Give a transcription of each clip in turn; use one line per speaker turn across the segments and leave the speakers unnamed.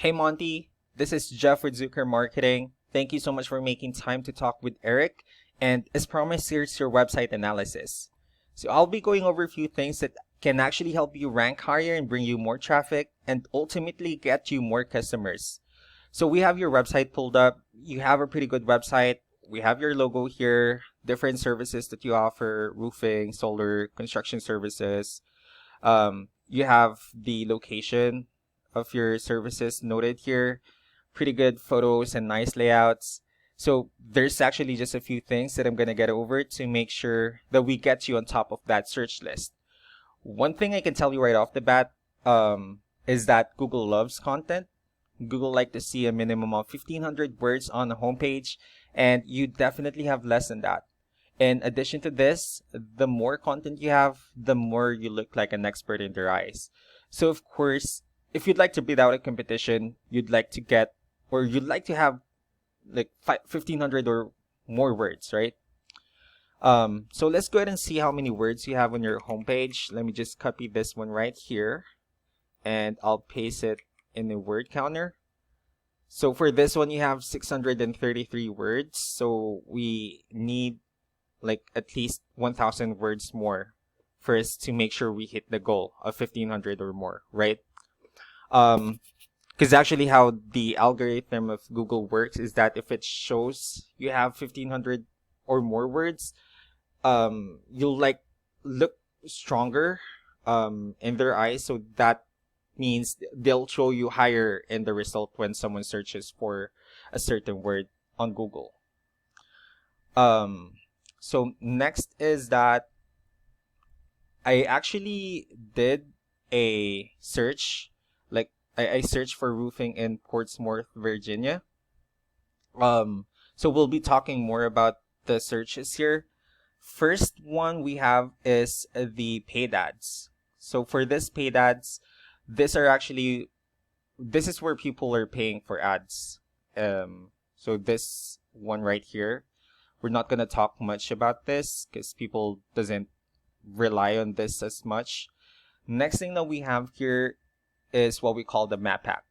Hey Monty, this is Jeff with Zucker Marketing. Thank you so much for making time to talk with Eric. And as promised, here's your website analysis. So I'll be going over a few things that can actually help you rank higher and bring you more traffic and ultimately get you more customers. So we have your website pulled up. You have a pretty good website. We have your logo here, different services that you offer, roofing, solar, construction services. You have the location of your services noted here, pretty good photos and nice layouts. So there's actually just a few things that I'm going to get over to make sure that we get you on top of that search list. One thing I can tell you right off the bat is that Google loves content. Google like to see a minimum of 1,500 words on the homepage, and you definitely have less than that. In addition to this, the more content you have, the more you look like an expert in their eyes. So of course, if you'd like to beat out a competition, you'd like to get, or you'd like to have like 1,500 or more words, right? So let's go ahead and see how many words you have on your homepage. Let me just copy this one right here, and I'll paste it in the word counter. So for this one, you have 633 words. So we need like at least 1,000 words more for us to make sure we hit the goal of 1,500 or more, right? Because actually how the algorithm of Google works is that if it shows you have 1,500 or more words, you'll like look stronger in their eyes. So that means they'll show you higher in the result when someone searches for a certain word on Google. So next is that I actually did a search, like I searched for roofing in Portsmouth, Virginia. So we'll be talking more about the searches here. First one we have is the paid ads. So for this paid ads, this is where people are paying for ads. So this one right here, we're not gonna talk much about this because people doesn't rely on this as much. Next thing that we have here is what we call the map pack.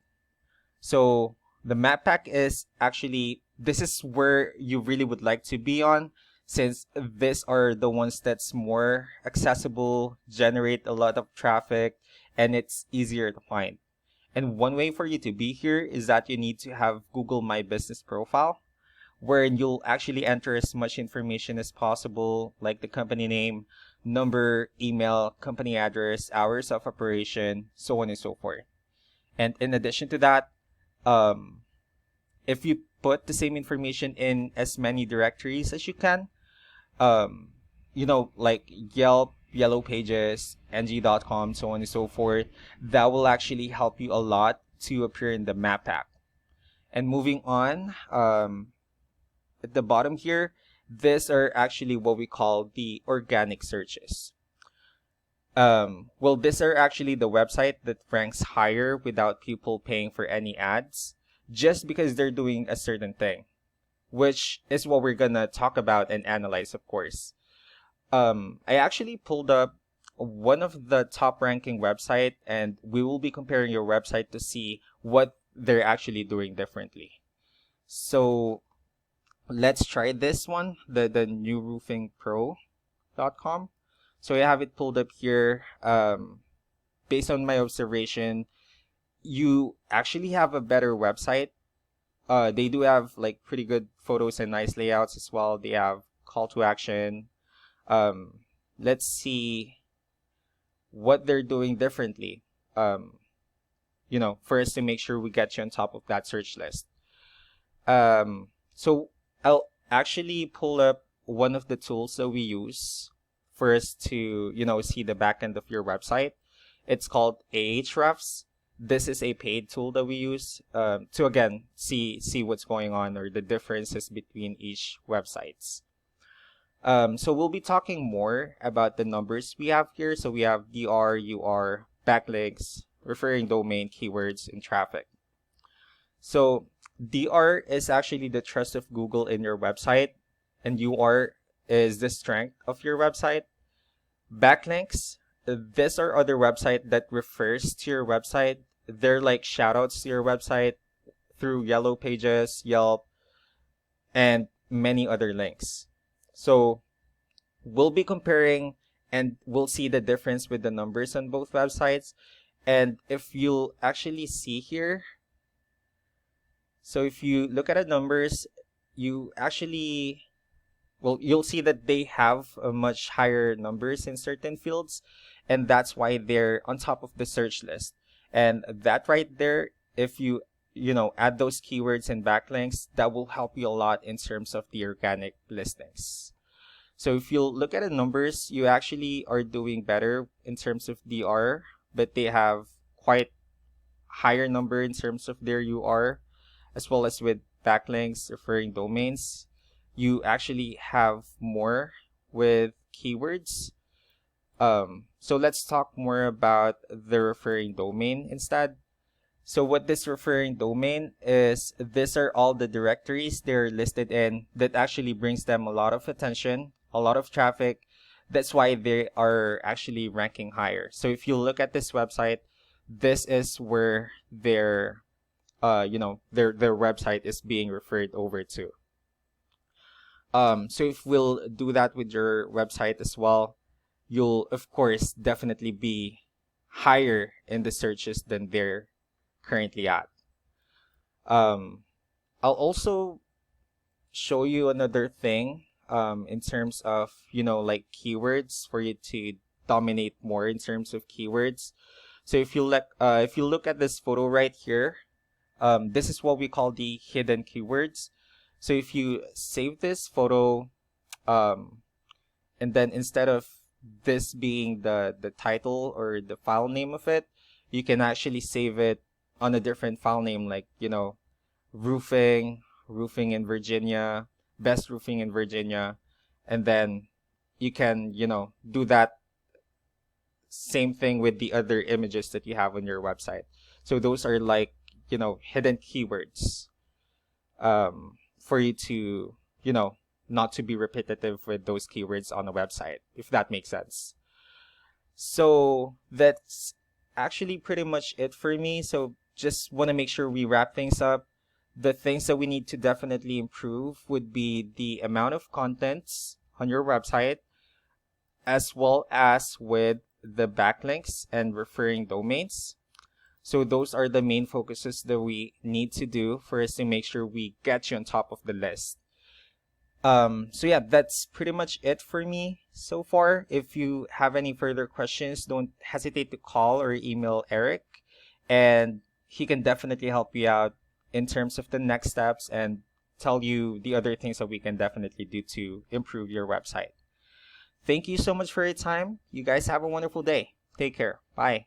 So the map pack is actually, this is where you really would like to be on, since these are the ones that's more accessible, generate a lot of traffic, and it's easier to find. And one way for you to be here is that you need to have Google My Business profile, wherein you'll actually enter as much information as possible, like the company name, number, email, company address, hours of operation, so on and so forth. And in addition to that, if you put the same information in as many directories as you can, like Yelp, Yellow Pages, ng.com, so on and so forth, that will actually help you a lot to appear in the map pack. And moving on, at the bottom here, these are actually what we call the organic searches. These are actually the website that ranks higher without people paying for any ads, just because they're doing a certain thing, which is what we're gonna talk about and analyze, of course. I actually pulled up one of the top ranking website, and we will be comparing your website to see what they're actually doing differently. So let's try this one, the newroofingpro.com. So I have it pulled up here. Based on my observation, you actually have a better website. They do have like pretty good photos and nice layouts as well. They have call to action. Let's see what they're doing differently. For us to make sure we get you on top of that search list. So I'll actually pull up one of the tools that we use for us to, see the back end of your website. It's called Ahrefs. This is a paid tool that we use to, again, see what's going on or the differences between each websites. So we'll be talking more about the numbers we have here. So we have DR, UR, backlinks, referring domain, keywords, and traffic. So DR is actually the trust of Google in your website, and UR is the strength of your website. Backlinks, these are other website that refers to your website, they're like shoutouts to your website through Yellow Pages, Yelp, and many other links. So we'll be comparing and we'll see the difference with the numbers on both websites. And if you'll actually see here, so if you look at the numbers, you actually, well, you'll see that they have a much higher numbers in certain fields, and that's why they're on top of the search list. And that right there, if you add those keywords and backlinks, that will help you a lot in terms of the organic listings. So if you look at the numbers, you actually are doing better in terms of DR, but they have quite higher number in terms of their UR, as well as with backlinks, referring domains. You actually have more with keywords. So let's talk more about the referring domain instead. So what this referring domain is, these are all the directories they're listed in that actually brings them a lot of attention, a lot of traffic. That's why they are actually ranking higher. So if you look at this website, this is where their their website is being referred over to. So if we'll do that with your website as well, you'll of course definitely be higher in the searches than they're currently at. I'll also show you another thing in terms of like keywords for you to dominate more in terms of keywords. So if you look at this photo right here, this is what we call the hidden keywords. So if you save this photo, and then instead of this being the title or the file name of it, you can actually save it on a different file name, like roofing in Virginia, best roofing in Virginia, and then you can do that same thing with the other images that you have on your website. So those are like hidden keywords for you to not to be repetitive with those keywords on a website, if that makes sense. So that's actually pretty much it for me. So just want to make sure we wrap things up. The things that we need to definitely improve would be the amount of contents on your website, as well as with the backlinks and referring domains. So those are the main focuses that we need to do for us to make sure we get you on top of the list. So yeah, that's pretty much it for me so far. If you have any further questions, don't hesitate to call or email Eric, and he can definitely help you out in terms of the next steps and tell you the other things that we can definitely do to improve your website. Thank you so much for your time. You guys have a wonderful day. Take care. Bye.